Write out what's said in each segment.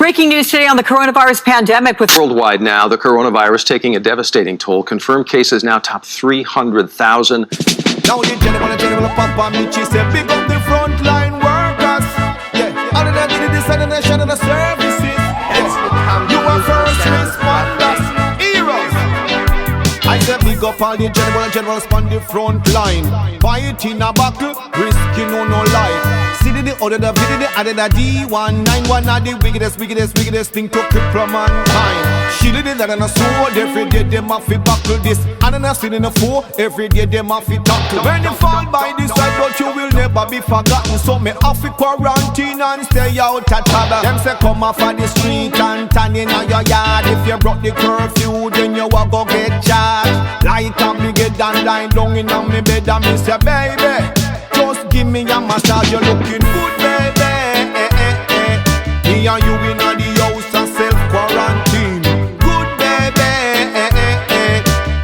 Breaking news today on the coronavirus pandemic with worldwide now, the coronavirus taking a devastating toll. Confirmed cases now top 300,000. Now the general Papa Michi say big up the frontline workers. Yeah, other than this and the nation and the services. Yeah, you are first responders, heroes. I say big up all the generals on the front line. Fighting a battle, risking no life. See the other the video, the other the D191 are the wickedest thing to cripple mankind. She did it that and a sword, every day them have to buckle this. And then I see in the four, every day them have to tackle. When you fall by this side, but you will never be forgotten. So me have to quarantine and stay out of trouble. Them say come off of the street and turn in on your yard. If you broke the curfew, then you will go get charged. Light up me get down, lying down in on me bed and me say baby, just give me a massage, you're looking good, baby. Me and you in the house and self-quarantine. Good, baby.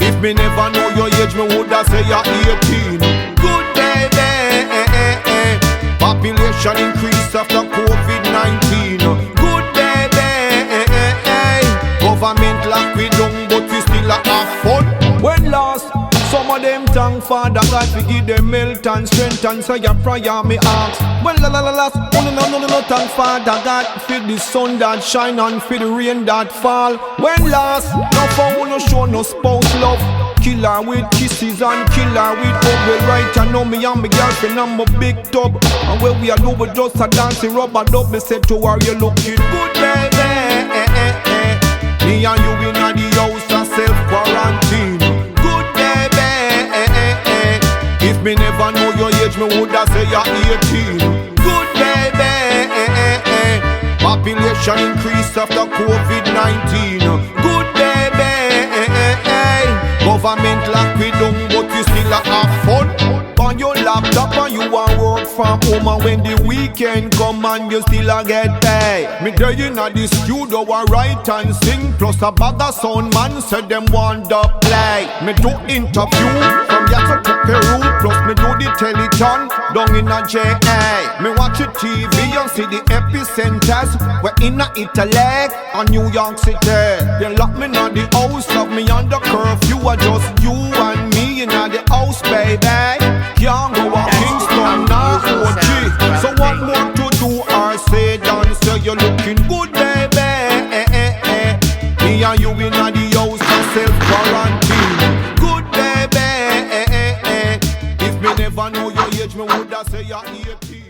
If me never know your age, me woulda say you're 18. Good, baby. Population increase after COVID-19. Good, baby. Government lock we down, but we still have fun. When last some of them thank Father God to give them health and strength and say your prayer me ask. Well, last, no, thank Father God for the sun that shine and for the rain that fall. When last, no phone no show no spouse love. Kill her with kisses and kill her with hug. Well, right, I know me and my girlfriend and my big tub. And when we are do with just a dancing rubber dub, me said to her, you looking good, baby. Me and you in the house and self-quarantine. If me never know your age, me woulda say you're 18. Good, baby. Population increase after COVID-19. Good, baby. Government lock we down, but you still have fun. On your laptop and you want work from home. And when the weekend come and you still get paid. Me there in the studio I write and sing. Plus a bag of sound man said them want to play. Me do interview from here to Peru. Plus me do the telethon down in a JA. Me watch the TV and see the epicenters. We're in a Italy and New York City. They lock me in the house, love me under curfew. I just you and me in the house, baby. Can't go a Kingston now, OG. So what more to do or say than say you're looking good, baby. Me and you in the house and self-quarantine. Good, baby. If me never know your age, me woulda say you're 18.